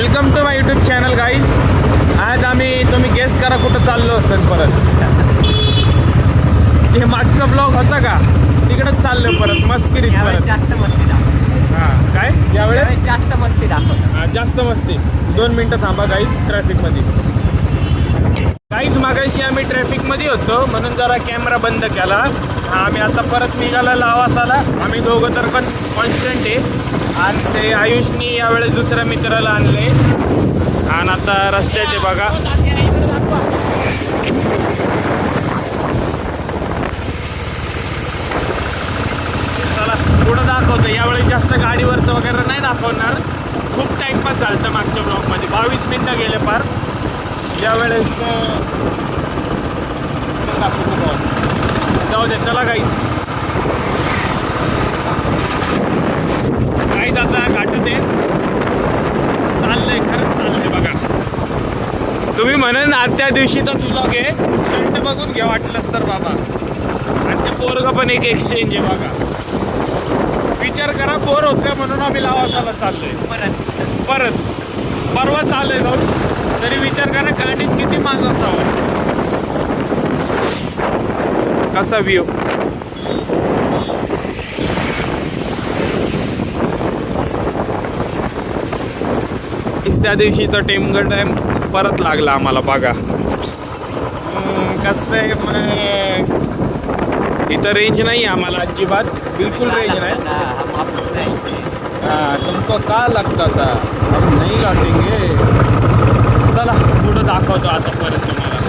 Welcome to my YouTube channel guys. आज तुम्ही guess करा कुठं चाललो असेल. परत हे मागचा ब्लॉग होता का तिकडंच चाललो परत मस्किरीत. परत जास्त मस्ती दाखव. हां काय यावेळेस जास्त मस्ती दाखव. हां जास्त मस्ती. 2 मिनटं थांबा गाईज ट्रॅफिकमध्ये. गाईज मागाशी आम्ही ट्रॅफिकमध्ये होतो म्हणून जरा कॅमेरा बंद केला. आम्ही आता परत निघाला लावासाला. आम्ही दोघं तर कॉन्स्टंट आहे. आणि ते आयुषनी यावेळेस दुसऱ्या मित्राला आणले. आणि आता रस्त्याचे बघा चला पुढं दाखवतो. यावेळेस जास्त गाडीवरचं वगैरे नाही दाखवणार. खूप टाईमपास झालं होतं मागच्या ब्लॉकमध्ये. 22 मिनटं गेले पार. यावेळेस जाऊ दे. चला गाईस काहीच आता गाठत आहे. चाललंय खरंच चाललंय बघा. तुम्ही म्हणून आजच्या दिवशीचाच व्लॉग आहे. शर्ट बघून घ्या वाटलंच तर बाबा. आणि ते पोरगं पण एक एक्सचेंज आहे बघा. विचार करा बोर होतं म्हणून आम्ही लावासाला चाललोय. परत परवा चाललोय जाऊन. तरी विचार करा गाडीत किती माग असावं. कसा व्ह्यू. त्या दिवशीचा टेमगड टाइम परत लागला आम्हाला बघा. कसं आहे मग इथं रेंज नाही आम्हाला अजिबात. बिलकुल रेंज नाही. हां तुमको का लागतं आता हम नाही गाठेंगे. चला पुढं दाखवतो आता परत तुम्हाला.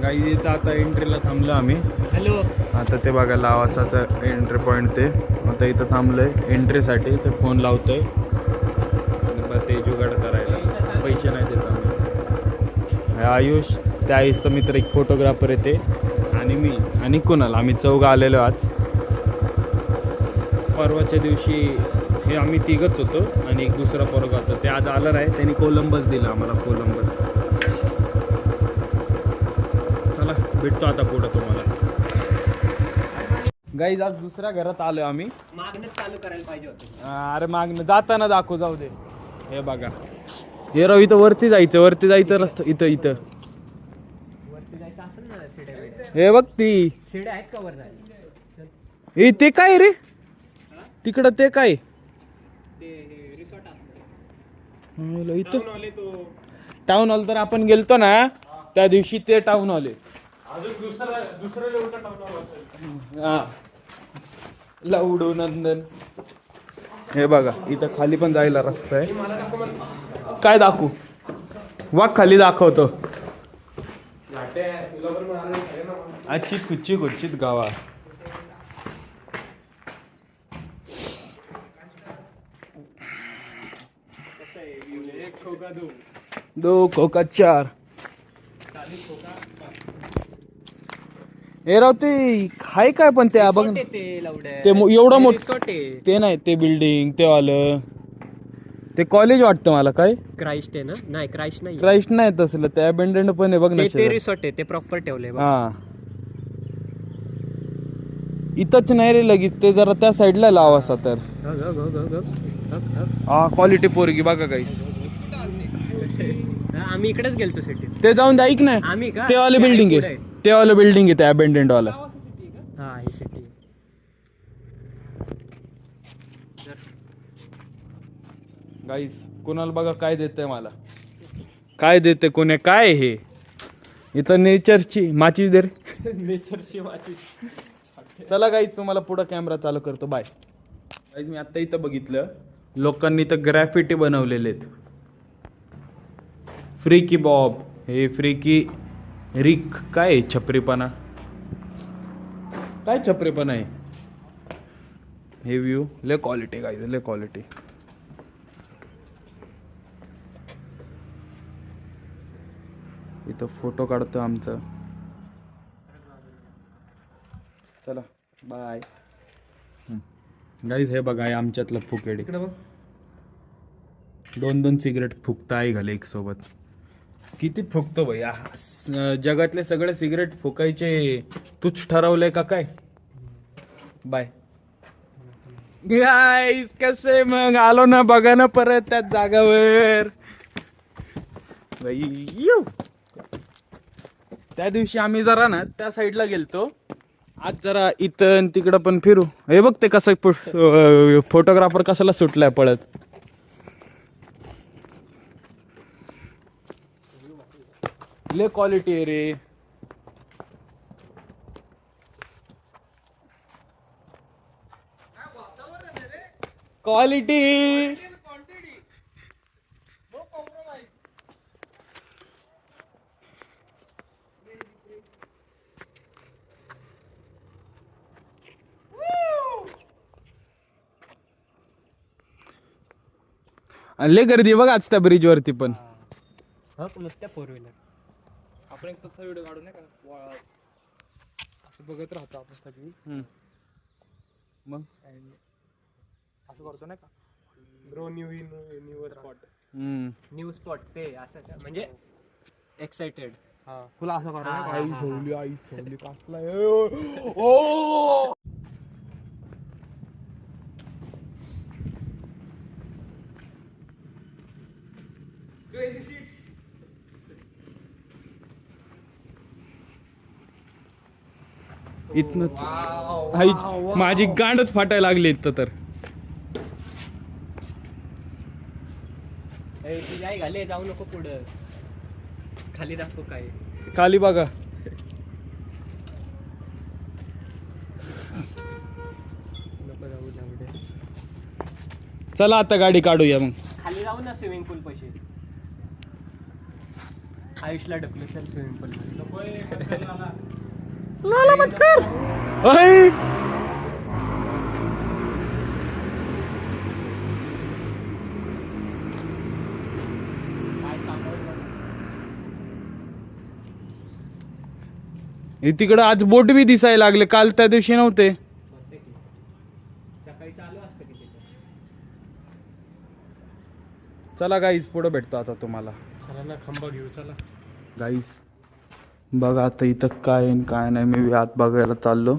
गाईज इथं आता एंट्रीला थांबलो आम्ही. हॅलो. आता ते बघा लावासाचं एंट्री पॉईंट. ते आता इथं थांबलंय एंट्रीसाठी. ते फोन लावतोय ते जुगाड करायला. पैसे नाही देत आम्ही. आयुष त्या आयुषचा मित्र एक फोटोग्राफर येते आणि मी आणि कुणाल. आम्ही चौघं आलेलो आज. परवाच्या दिवशी हे आम्ही तिघंच होतो आणि एक दुसरा पोरगा होता. ते आज आलं नाही. त्यांनी कोलंबस दिला आम्हाला. कोलंबस. चला भेटतो आता पुढं तुम्हाला. गाईज आज दुसऱ्या घरात आलो आम्ही. मागणं चालू करायला पाहिजे होतं. अरे मागणं जाताना दाखव. जाऊ दे. हे बघा हे राव इथं वरती जायचं रस्ता. इथं वरती जायचं असेल ना शिड्या. हे बघ ती शिड्या आहेत का वर जायला? हे ते काय रे तिकडं. ते काय ते रिसॉर्ट असतं. इथं टाऊन हॉल. तर आपण गेलतो ना त्या दिवशी ते टाऊन हॉल आहे. हा लवडू नंदन. हे बघा इथं खाली पण जायला रस्ता आहे. काय दाखवू. वाघ खाली दाखवतो. अच्छी कुच्चित गावा. दो खोका 4. हे राव ते खाय काय पण ते बघ. ते एवढं मोठं ते नाही. ते बिल्डिंग ते आलं ते कॉलेज वाटतं मला. काय क्राइस्ट आहे ना? नाही क्राइस्ट नाही. क्राइस्ट नाही तसलं. ते अबेंडंड पण आहे बघ ना. ते रिसॉर्ट आहे. ते प्रॉपर ठेवलंय. हा इथंच नाही रे लगेच. ते जरा त्या साईडला लावा असा तर. हा क्वालिटी पोरगी बघा काहीच. आम्ही इकडेच गेलतो सिटीत. ते जाऊन ऐक ना. आम्ही का ते वाले बिल्डिंग आहे. ते वाले बिल्डिंग आहे. ते अबेंडंड वाला. हा ही सिटी. गाईस कोणाला बघा काय देते मला. काय देते कोणी. काय हे इथं नेचरची माचीस दे रे. नेचरची माचीस. चला गाईज तुम्हाला पुढं कॅमेरा चालू करतो. बाय. गाईज मी आत्ता इथं बघितलं लोकांनी इथं ग्रॅफिटी बनवलेले आहेत. फ्री की बॉब. हे फ्री की रिक. काय छपरीपणा. काय छपरीपणा आहे. हे व्ह्यू लय क्वालिटी गाईज. लय क्वालिटी. इथं फोटो काढतो आमचं. चला बाय. गाईज हे बघा हे आमच्यातलं फुकेडी. 2-2 सिगरेट फुकता आहे घाले एक सोबत. किती फुकतो भैया. जगातले सगळे सिगरेट फुकायचे तूच ठरवलंय का काय. बाय. गाईस कसे मग आलो ना बघा ना परत त्याच जागावर बाई, यू. त्या दिवशी आम्ही जरा ना त्या साईडला गेलतो, आज जरा इथं तिकडं पण फिरू. हे बघ ते कसं फोटोग्राफर कशाला सुटलाय पळत. ले क्वालिटी आहे रे. क्वालिटी लय गर्दी बघ आज त्या ब्रिज वरती पण. नुसत्या 4 व्हीलर. आपण एक तसा व्हिडिओ काढू नाही का, असं बघत राहतो आपण सगळी. मग असं करतो नाही का, grow new spot. New spot ते असं का? म्हणजे एक्साइटेड. हा तुला असं करा हा, आई हा, झोवली, आई झोवली कासला. ओ इथनच आई माझी गांडच फाटायला लागली इथं तर. तुझी आई घाले, जाऊ नको पुढं, खाली दाखव काय. खाली बघा. नको जाऊ पुढे. चला आता गाडी काढूया मग. खाली जाऊ ना स्विमिंग पूल पाशी. आयुषला ढकलू चल स्विमिंग पूल मध्ये. लाला मत कर. अय काय सांगू. तिकडं आज बोट बी दिसायला लागले, काल त्या दिवशी नव्हते. म्हणते की सकाळी चालू असतं की तिथे. चला गाईस पुढे भेटतो आता तुम्हाला. चला ना, खंबा घेऊ चला. गाईस बघा आता इथं काय आहे न काय नाही. मी आत बघायला चाललो.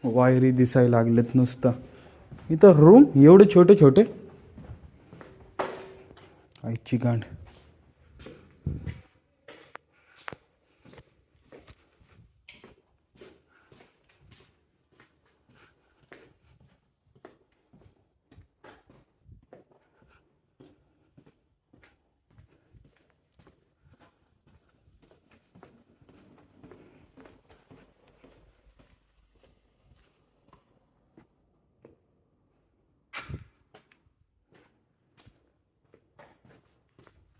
वायरी दिसायला लागलेत नुसतं. इथं रूम एवढे छोटे छोटे. आईची गांड.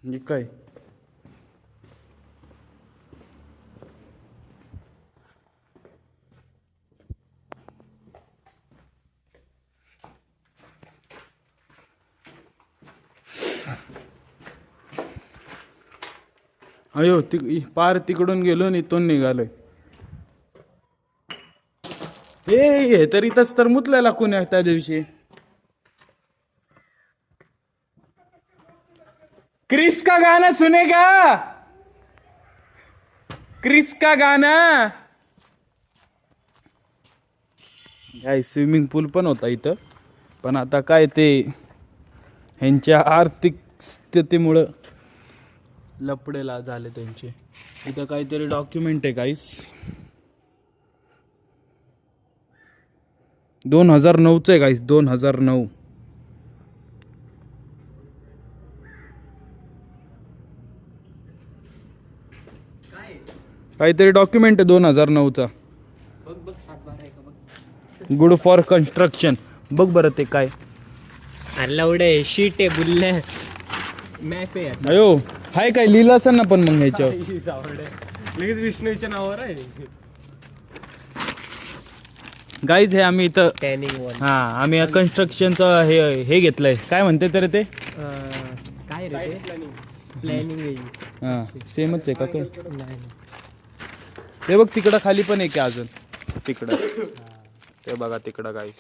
हे काय अयो पार तिकडून गेलो आणि इथून निघालोय. हे तर इथंच तर मुतलेला कुण्या त्या दिवशी. क्रिस का गाना सुनेगा, क्रिस का गाना. काय स्विमिंग पूल पण होता इथं, पण आता काय ते ह्यांच्या आर्थिक स्थितीमुळं लपडेला झाले त्यांचे. इथं काहीतरी डॉक्युमेंट आहे गाईस. 2009च आहे गाईस, 2009. काय काहीतरी डॉक्युमेंट आहे 2009चा. बघ बघ 7/12 आहे का बघ. Good for construction. बघ बरं ते काय. अरे लावडे शीट आहे बुल्ले. मॅप आहे याचा. अयो हाय काय लिहिलं असेल ना पण मग ह्याच्यावर. लगेच विष्णूच्या नावावर आहे. गाईज हे आम्ही इथं टॅनिंग वन. हा आम्ही कन्स्ट्रक्शनचं हे घेतलंय. काय म्हणते तर ते काय रे ते प्लॅनिंग आहे. हा सेमच आहे का ते. नाही ते बघ तिकडं खाली पण आहे की अजून तिकडं. ते बघा तिकडं गाईज.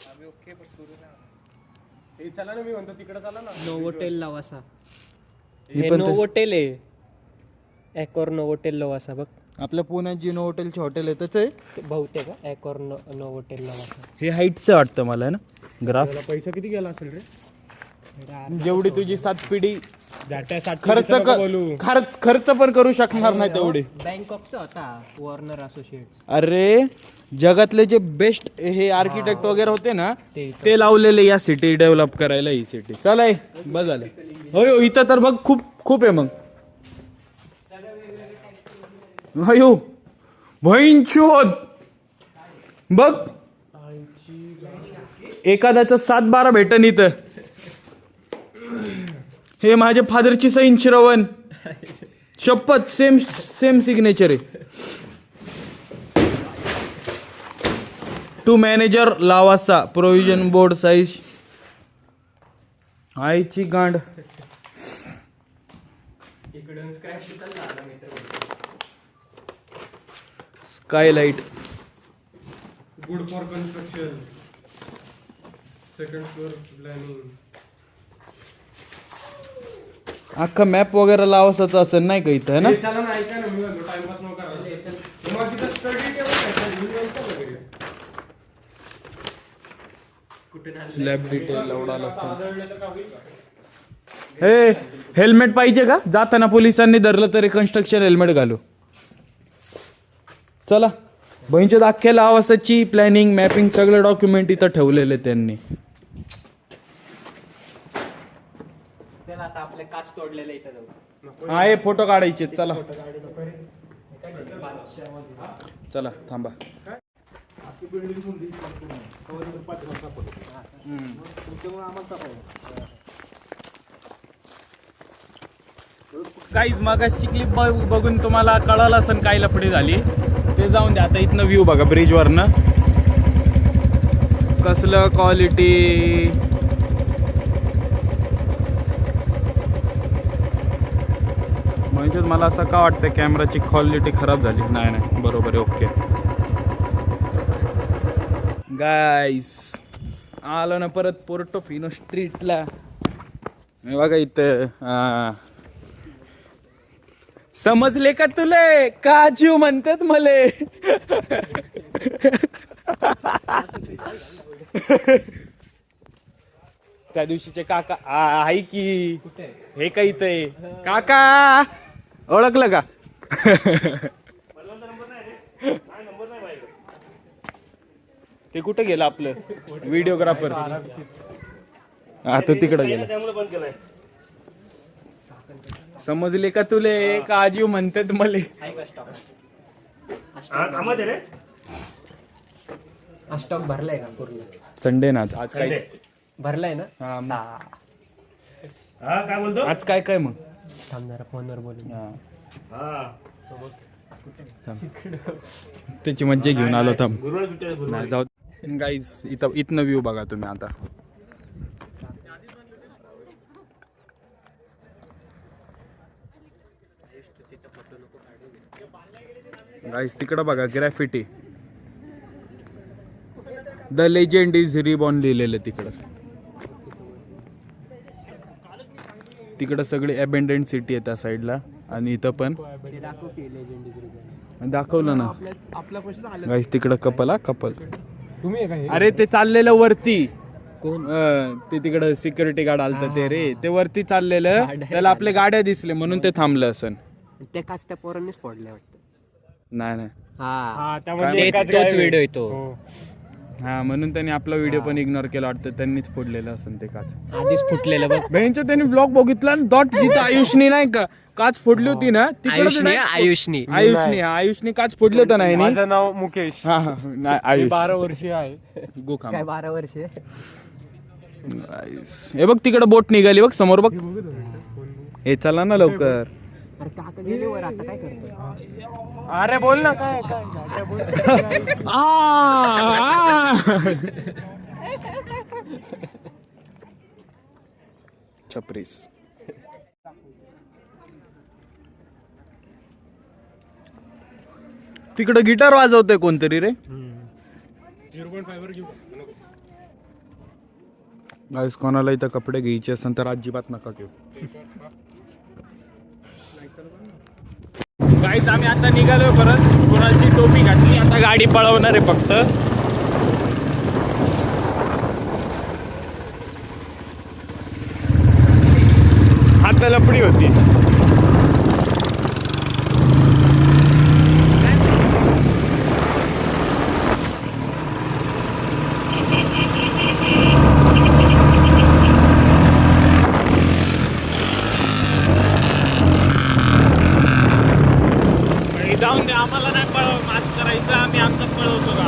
चला ना, मी म्हणतो तिकडे चला ना. नोवोटेल लवासा. ही हे पण ते- नोवोटेल आहे. एकॉर नोवोटेल लवासा बघ. आपल्या पुण्यात जिनो हॉटेलचे हॉटेल आहे त्याच आहे. ते बहुतेक ॲकॉर नो हॉटेल नावाचं. हे हाईटचं वाटतं मला ना ग्राफ. त्याला पैसा किती गेला असेल रे? जेवढी तुझी 7 पिढी खर्च खर्च पण करू शकणार नाही तेवढी. बँकॉकचा होता वॉर्नर असोसिएट्स. अरे जगातले जे बेस्ट हे आर्किटेक्ट वगैरे होते ना ते ते लावलेले या सिटी डेव्हलप करायला. ही सिटी चला बस झालं. हो इथं तर बघ खूप खूप आहे. मग अयो भैंचोद बघ एखाद्याचं 7-12 भेटन इथं. हे माझे फादरची सैन श्रवण शपथ सेम सिग्नेचर आहे. To manager Lavasa provision board size. आईची गांड. Skylight. Good for construction. Second floor planning. अख्खा मॅप वगैरे लावासाच असेल नाही का इथं है ना. चला ना ऐका ना मी टाइमपास नको करा. मग तिथं स्टडी टेबल स्लॅब डिटेल लावडाला हे हेल्मेट पाहिजे का. जाताना पोलिसांनी धरलं तरी कन्स्ट्रक्शन हेल्मेट घालू. चला बहिणीच्या अख्ख्या लावासाची प्लॅनिंग मॅपिंग सगळं डॉक्युमेंट इथं ठेवलेले त्यांनी. त्याला आता आपले काच तोडलेले इथं जाऊ. आहे फोटो काढायचे. चला चला थांबा. गाईज मागासची क्लिप बघून तुम्हाला कळालं असेल काय लफडी झाली ते. जाऊन द्या. आता इथनं व्ह्यू बघा ब्रिजवरनं कसलं क्वालिटी. म्हणजे मला असं का वाटतं कॅमेराची क्वालिटी खराब झाली. नाही बरोबर आहे. ओके गाईस आलो ना परत पोर्टोफिनो स्ट्रीटला. बघा इथं समजले का तुले काजू म्हणतात मले. त्या दिवशीचे काका आहे की हे का इथे काका ओळखलं का. ते कुठे गेलं आपलं व्हिडिओग्राफर. हा तो तिकडे गेला. समजले का तुले काजू म्हणतात मले. स्टॉक भरलाय का पूर्ण. संडे ना आज काय भरलाय ना. काय बोलतो. आज काय काय मग थांबणारा फोनवर बोलून. त्याची मज्जा घेऊन आलो. थांब जाऊ गाईज इथनं व्ह्यू बघा तुम्ही आता. गाईज तिकडं बघा graffiti. The legend is reborn लिहिलेलं तिकडं. तिकडं सगळी अबेंडंट सिटी आहे त्या साईडला. आणि इथं पण दाखवलं ना आपल्या पैसे आले. गाईज तिकडं कपल. कपल तुम्ही आहे का हे? अरे ते चाललेलं वरती. कोण ते तिकडं सिक्युरिटी गार्ड आलतं ते रे. ते वरती चाललेलं त्याला आपल्या गाड्या दिसले म्हणून ते थांबलं असन. त्या काच त्या पोरांनीच फोडल्या वाटतं. नाही हा त्यामध्ये तोच व्हिडिओ येतो. हा म्हणून त्यांनी आपला व्हिडिओ पण इग्नोर केला वाटतं. त्यांनीच फोडलेलं असेल ते काच. आधीच फुटलेलं बघ. बहिणीचं त्यांनी ब्लॉग बघितला डॉट जिथं आयुषनी नाही का काच फोडली होती ना आयुषनी आयुषनी काच फोडली होतं नाही. माझं नाव मुकेश. हा हा नाही आयुष 12 वर्षीय आहे. गोखा. काय 12 वर्षे. हे बघ तिकडं बोट निघाली बघ समोर बघ. हे चला ना लवकर. अरे काका गेले वर आता काय करतो. अरे बोल ना काय काय बोल. छपरीस. तिकडं गिटार वाजवतोय कोणतरी रे. 0.5 वर घेऊ. गाईस कोणाला इथं कपडे घ्यायचे असेल तर अजिबात नका घेऊ. गाईच आम्ही आता निघालोय परत. कोणाची टोपी घातली, आता गाडी पळवणार आहे फक्त. हात लपडी होती. जाऊन दे, आम्हाला नाही पळव मात करायचं, आम्ही आमचं पळवतो.